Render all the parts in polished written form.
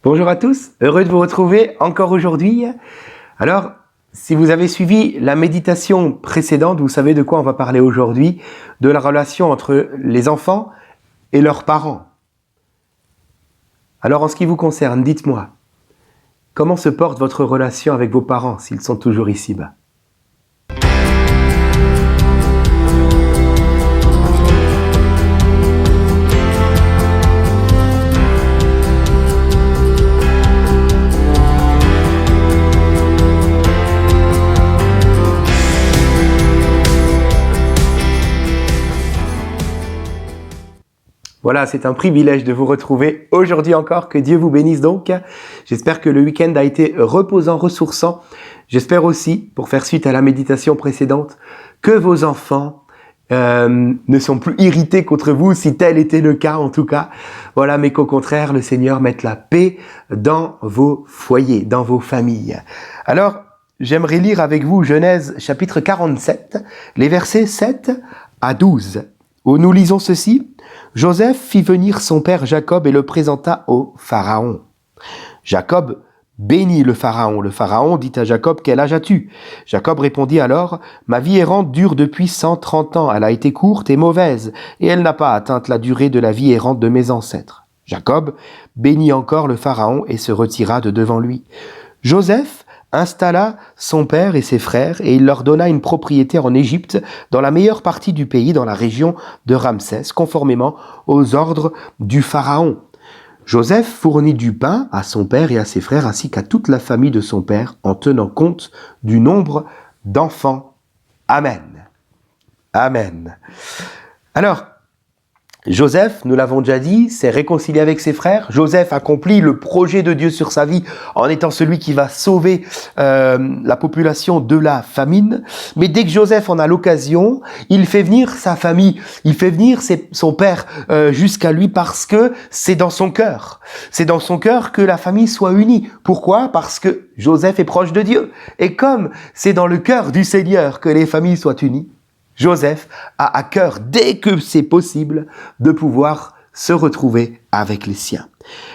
Bonjour à tous, heureux de vous retrouver encore aujourd'hui. Alors, si vous avez suivi la méditation précédente, vous savez de quoi on va parler aujourd'hui, de la relation entre les enfants et leurs parents. Alors, en ce qui vous concerne, dites-moi, comment se porte votre relation avec vos parents s'ils sont toujours ici-bas ? Voilà, c'est un privilège de vous retrouver aujourd'hui encore. Que Dieu vous bénisse donc. J'espère que le week-end a été reposant, ressourçant. J'espère aussi, pour faire suite à la méditation précédente, que vos enfants ne sont plus irrités contre vous, si tel était le cas en tout cas. Voilà, mais qu'au contraire, le Seigneur mette la paix dans vos foyers, dans vos familles. Alors, j'aimerais lire avec vous Genèse chapitre 47, les versets 7 à 12, où nous lisons ceci. Joseph fit venir son père Jacob et le présenta au Pharaon. Jacob bénit le Pharaon. Le Pharaon dit à Jacob, « Quel âge as-tu » Jacob répondit alors, « Ma vie errante dure depuis 130 ans. Elle a été courte et mauvaise, et elle n'a pas atteint la durée de la vie errante de mes ancêtres. » Jacob bénit encore le Pharaon et se retira de devant lui. Joseph installa son père et ses frères, et il leur donna une propriété en Égypte, dans la meilleure partie du pays, dans la région de Ramsès, conformément aux ordres du Pharaon. Joseph fournit du pain à son père et à ses frères, ainsi qu'à toute la famille de son père, en tenant compte du nombre d'enfants. Amen. Amen. Alors, Joseph, nous l'avons déjà dit, s'est réconcilié avec ses frères. Joseph accomplit le projet de Dieu sur sa vie en étant celui qui va sauver la population de la famine. Mais dès que Joseph en a l'occasion, il fait venir sa famille, il fait venir son père jusqu'à lui parce que c'est dans son cœur. C'est dans son cœur que la famille soit unie. Pourquoi ? Parce que Joseph est proche de Dieu. Et comme c'est dans le cœur du Seigneur que les familles soient unies, Joseph a à cœur, dès que c'est possible, de pouvoir se retrouver avec les siens.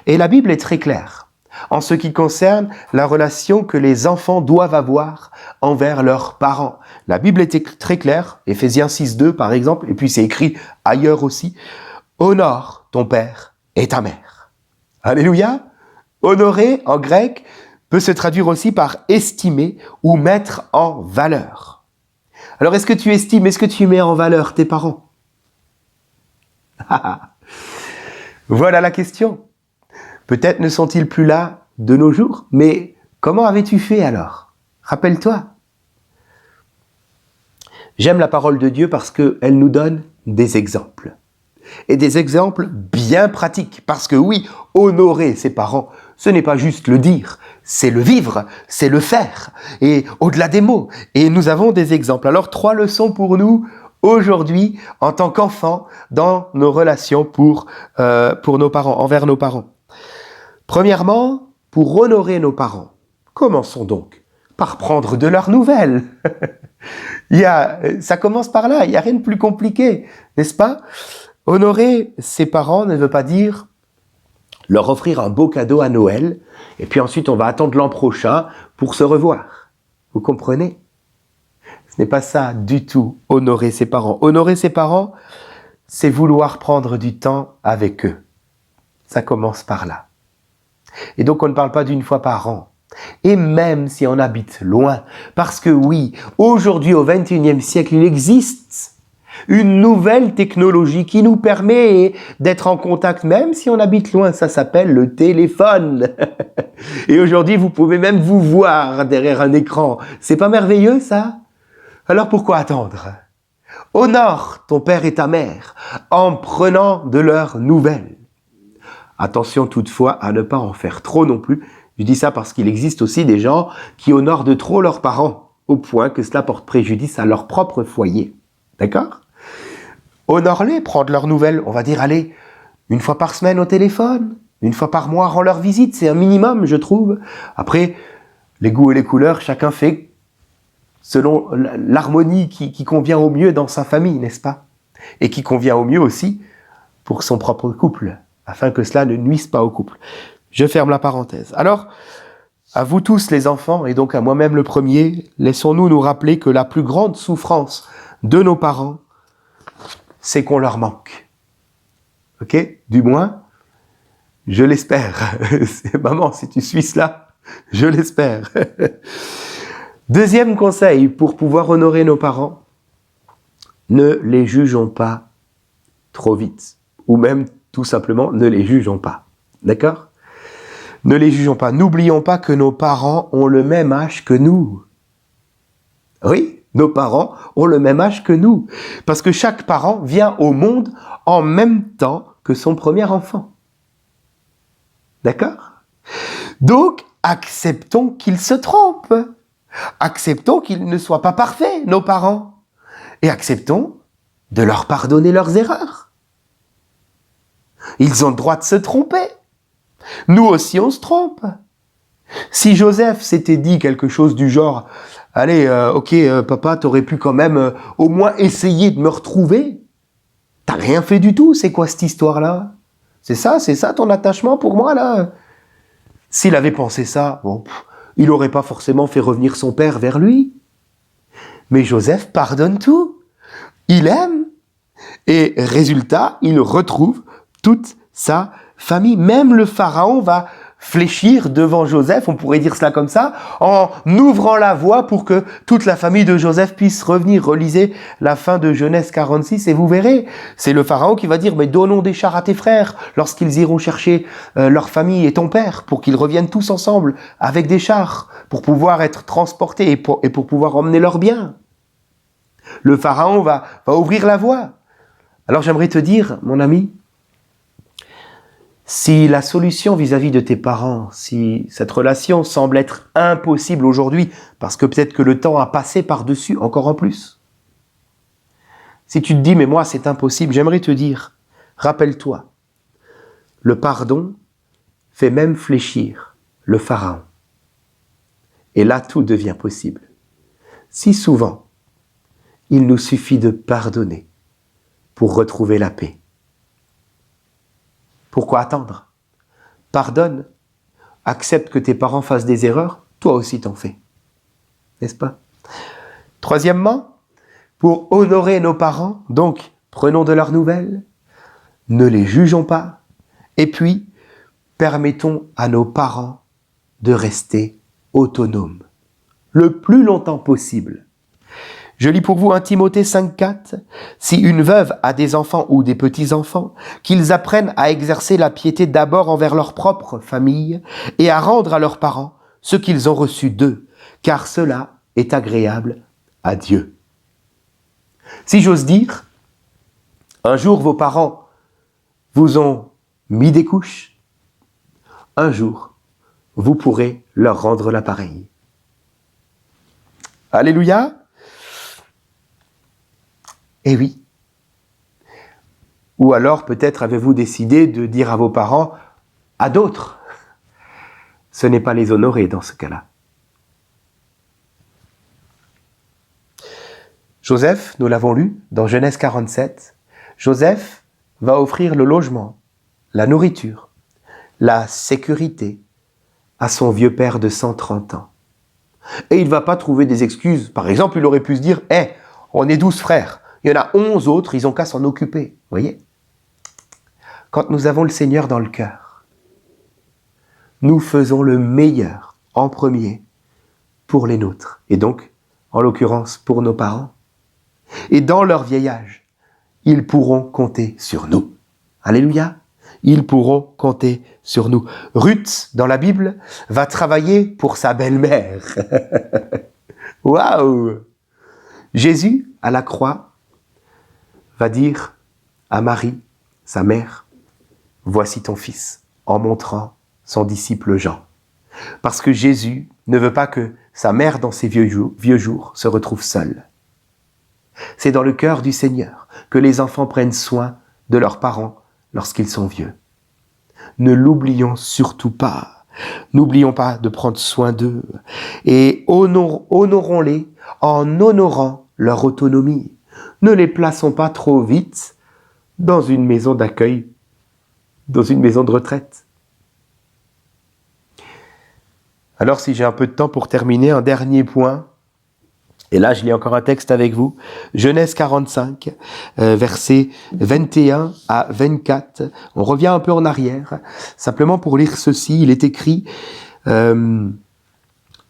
Et la Bible est très claire en ce qui concerne la relation que les enfants doivent avoir envers leurs parents. La Bible est très claire, Éphésiens 6.2 par exemple, et puis c'est écrit ailleurs aussi, « Honore ton père et ta mère ». Alléluia. Honorer, en grec, peut se traduire aussi par estimer ou mettre en valeur. Alors, est-ce que tu estimes, est-ce que tu mets en valeur tes parents ? Voilà la question. Peut-être ne sont-ils plus là de nos jours, mais comment avais-tu fait alors ? Rappelle-toi. J'aime la parole de Dieu parce qu'elle nous donne des exemples. Et des exemples bien pratiques. Parce que oui, honorer ses parents, ce n'est pas juste le dire, c'est le vivre, c'est le faire. Et au-delà des mots. Et nous avons des exemples. Alors, 3 leçons pour nous aujourd'hui, en tant qu'enfants, dans nos relations pour nos parents, envers nos parents. Premièrement, pour honorer nos parents, commençons donc par prendre de leurs nouvelles. Ça commence par là, il n'y a rien de plus compliqué, n'est-ce pas ? Honorer ses parents ne veut pas dire leur offrir un beau cadeau à Noël, et puis ensuite on va attendre l'an prochain pour se revoir. Vous comprenez ? Ce n'est pas ça du tout, honorer ses parents. Honorer ses parents, c'est vouloir prendre du temps avec eux. Ça commence par là. Et donc on ne parle pas d'une fois par an. Et même si on habite loin, parce que oui, aujourd'hui au XXIe siècle, il existe une nouvelle technologie qui nous permet d'être en contact même si on habite loin. Ça s'appelle le téléphone. Et aujourd'hui, vous pouvez même vous voir derrière un écran. C'est pas merveilleux, ça ? Alors pourquoi attendre ? Honore ton père et ta mère en prenant de leurs nouvelles. Attention toutefois à ne pas en faire trop non plus. Je dis ça parce qu'il existe aussi des gens qui honorent de trop leurs parents, au point que cela porte préjudice à leur propre foyer. D'accord ? Honore-les, prends de leurs nouvelles. On va dire, allez, 1 fois par semaine au téléphone, 1 fois par mois, rends leur visite. C'est un minimum, je trouve. Après, les goûts et les couleurs, chacun fait selon l'harmonie qui convient au mieux dans sa famille, n'est-ce pas ? Et qui convient au mieux aussi pour son propre couple, afin que cela ne nuise pas au couple. Je ferme la parenthèse. Alors, à vous tous les enfants, et donc à moi-même le premier, laissons-nous nous rappeler que la plus grande souffrance de nos parents, c'est qu'on leur manque. Ok ? Du moins, je l'espère. Maman, si tu suis cela, je l'espère. Deuxième conseil pour pouvoir honorer nos parents, ne les jugeons pas trop vite. Ou même, tout simplement, ne les jugeons pas. D'accord ? Ne les jugeons pas. N'oublions pas que nos parents ont le même âge que nous. Oui, nos parents ont le même âge que nous. Parce que chaque parent vient au monde en même temps que son premier enfant. D'accord ? Donc, acceptons qu'ils se trompent. Acceptons qu'ils ne soient pas parfaits, nos parents. Et acceptons de leur pardonner leurs erreurs. Ils ont le droit de se tromper. Nous aussi, on se trompe. Si Joseph s'était dit quelque chose du genre « Allez, papa, t'aurais pu quand même au moins essayer de me retrouver. T'as rien fait du tout, c'est quoi cette histoire-là? C'est ça ton attachement pour moi, là ?» S'il avait pensé ça, il n'aurait pas forcément fait revenir son père vers lui. Mais Joseph pardonne tout. Il aime. Et résultat, il retrouve toute sa famille. Même le pharaon va fléchir devant Joseph, on pourrait dire cela comme ça, en ouvrant la voie pour que toute la famille de Joseph puisse revenir. Relisez la fin de Genèse 46 et vous verrez, c'est le pharaon qui va dire « Mais donnons des chars à tes frères lorsqu'ils iront chercher leur famille et ton père, pour qu'ils reviennent tous ensemble avec des chars, pour pouvoir être transportés et pour pouvoir emmener leurs biens. » Le pharaon va ouvrir la voie. Alors j'aimerais te dire, mon ami, si la solution vis-à-vis de tes parents, si cette relation semble être impossible aujourd'hui, parce que peut-être que le temps a passé par-dessus encore en plus, si tu te dis, mais moi c'est impossible, j'aimerais te dire, rappelle-toi, le pardon fait même fléchir le pharaon. Et là, tout devient possible. Si souvent, il nous suffit de pardonner pour retrouver la paix. Pourquoi attendre ? Pardonne, accepte que tes parents fassent des erreurs, toi aussi t'en fais. N'est-ce pas ? Troisièmement, pour honorer nos parents, donc prenons de leurs nouvelles, ne les jugeons pas, et puis permettons à nos parents de rester autonomes le plus longtemps possible. Je lis pour vous 1 Timothée 5,4. Si une veuve a des enfants ou des petits-enfants, qu'ils apprennent à exercer la piété d'abord envers leur propre famille et à rendre à leurs parents ce qu'ils ont reçu d'eux, car cela est agréable à Dieu. Si j'ose dire, un jour vos parents vous ont mis des couches, un jour vous pourrez leur rendre l'appareil. Alléluia! Eh oui. Ou alors, peut-être avez-vous décidé de dire à vos parents, à d'autres. Ce n'est pas les honorer dans ce cas-là. Joseph, nous l'avons lu dans Genèse 47, Joseph va offrir le logement, la nourriture, la sécurité à son vieux père de 130 ans. Et il ne va pas trouver des excuses. Par exemple, il aurait pu se dire, on est 12 frères. Il y en a 11 autres, ils n'ont qu'à s'en occuper. Vous voyez ? Quand nous avons le Seigneur dans le cœur, nous faisons le meilleur en premier pour les nôtres. Et donc, en l'occurrence, pour nos parents. Et dans leur vieil âge, ils pourront compter sur nous. Alléluia ! Ils pourront compter sur nous. Ruth, dans la Bible, va travailler pour sa belle-mère. Waouh ! Jésus, à la croix, va dire à Marie, sa mère, « Voici ton fils », en montrant son disciple Jean. Parce que Jésus ne veut pas que sa mère, dans ses vieux jours, se retrouve seule. C'est dans le cœur du Seigneur que les enfants prennent soin de leurs parents lorsqu'ils sont vieux. Ne l'oublions surtout pas. N'oublions pas de prendre soin d'eux et honorons-les en honorant leur autonomie. Ne les plaçons pas trop vite dans une maison d'accueil, dans une maison de retraite. Alors si j'ai un peu de temps pour terminer, un dernier point, et là je lis encore un texte avec vous, Genèse 45, versets 21 à 24, on revient un peu en arrière, simplement pour lire ceci, il est écrit,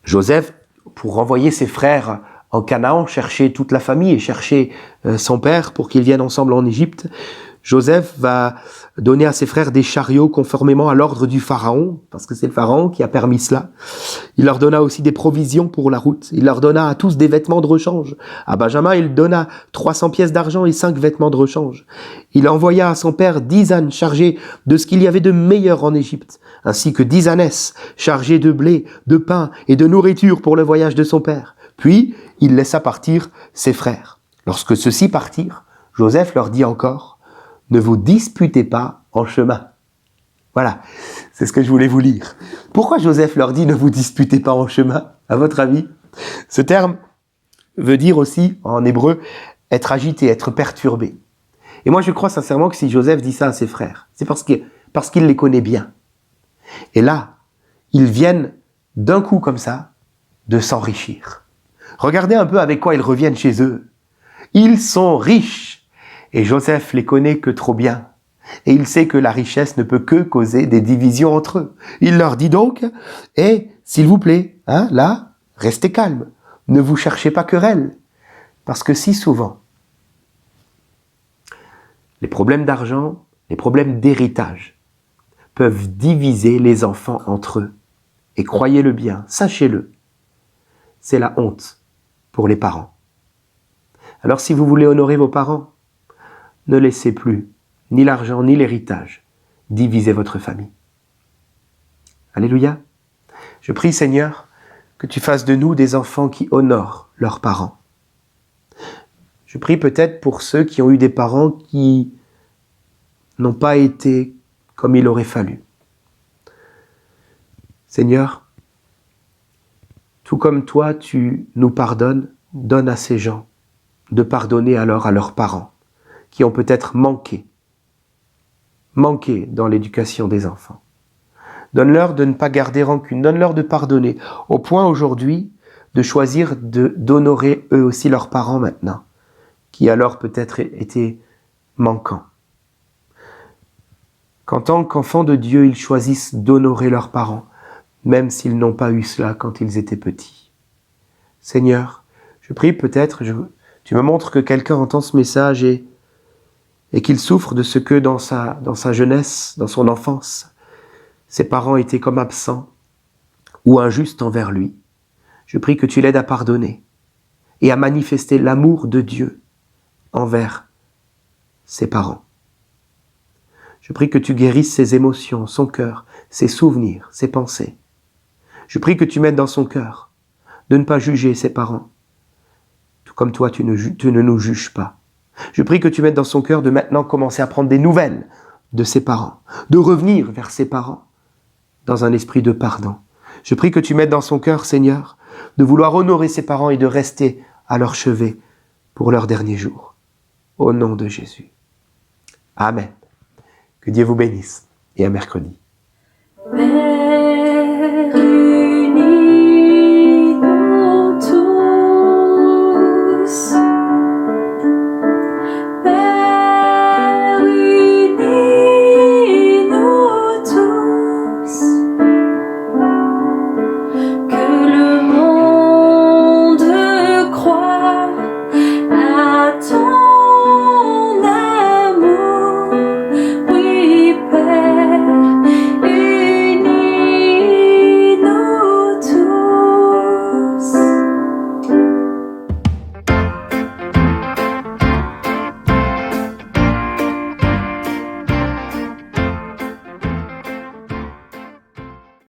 Joseph, pour renvoyer ses frères en Canaan, chercher toute la famille et chercher son père pour qu'ils viennent ensemble en Égypte, Joseph va donner à ses frères des chariots conformément à l'ordre du Pharaon, parce que c'est le Pharaon qui a permis cela. Il leur donna aussi des provisions pour la route. Il leur donna à tous des vêtements de rechange. À Benjamin, il donna 300 pièces d'argent et 5 vêtements de rechange. Il envoya à son père 10 ânes chargés de ce qu'il y avait de meilleur en Égypte, ainsi que 10 ânesses chargées de blé, de pain et de nourriture pour le voyage de son père. Puis, il laissa partir ses frères. Lorsque ceux-ci partirent, Joseph leur dit encore, « Ne vous disputez pas en chemin. » Voilà, c'est ce que je voulais vous lire. Pourquoi Joseph leur dit « Ne vous disputez pas en chemin » à votre avis? Ce terme veut dire aussi, en hébreu, être agité, être perturbé. Et moi je crois sincèrement que si Joseph dit ça à ses frères, c'est parce qu'il les connaît bien. Et là, ils viennent d'un coup comme ça de s'enrichir. Regardez un peu avec quoi ils reviennent chez eux. Ils sont riches. Et Joseph les connaît que trop bien. Et il sait que la richesse ne peut que causer des divisions entre eux. Il leur dit donc, s'il vous plaît, là, restez calmes. Ne vous cherchez pas querelle. Parce que si souvent, les problèmes d'argent, les problèmes d'héritage peuvent diviser les enfants entre eux. Et croyez-le bien, sachez-le, c'est la honte pour les parents. Alors si vous voulez honorer vos parents, ne laissez plus ni l'argent ni l'héritage diviser votre famille. Alléluia. Je prie, Seigneur, que tu fasses de nous des enfants qui honorent leurs parents. Je prie peut-être pour ceux qui ont eu des parents qui n'ont pas été comme il aurait fallu. Seigneur, tout comme toi, tu nous pardonnes, donne à ces gens de pardonner alors à leurs parents qui ont peut-être manqué dans l'éducation des enfants. Donne-leur de ne pas garder rancune, donne-leur de pardonner, au point aujourd'hui de choisir d'honorer eux aussi leurs parents maintenant, qui alors peut-être étaient manquants. Qu'en tant qu'enfants de Dieu, ils choisissent d'honorer leurs parents, même s'ils n'ont pas eu cela quand ils étaient petits. Seigneur, je prie peut-être, tu me montres que quelqu'un entend ce message et qu'il souffre de ce que dans sa jeunesse, dans son enfance, ses parents étaient comme absents ou injustes envers lui. Je prie que tu l'aides à pardonner et à manifester l'amour de Dieu envers ses parents. Je prie que tu guérisses ses émotions, son cœur, ses souvenirs, ses pensées. Je prie que tu mettes dans son cœur de ne pas juger ses parents, tout comme toi tu ne nous juges pas. Je prie que tu mettes dans son cœur de maintenant commencer à prendre des nouvelles de ses parents, de revenir vers ses parents dans un esprit de pardon. Je prie que tu mettes dans son cœur, Seigneur, de vouloir honorer ses parents et de rester à leur chevet pour leurs derniers jours. Au nom de Jésus. Amen. Que Dieu vous bénisse et à mercredi.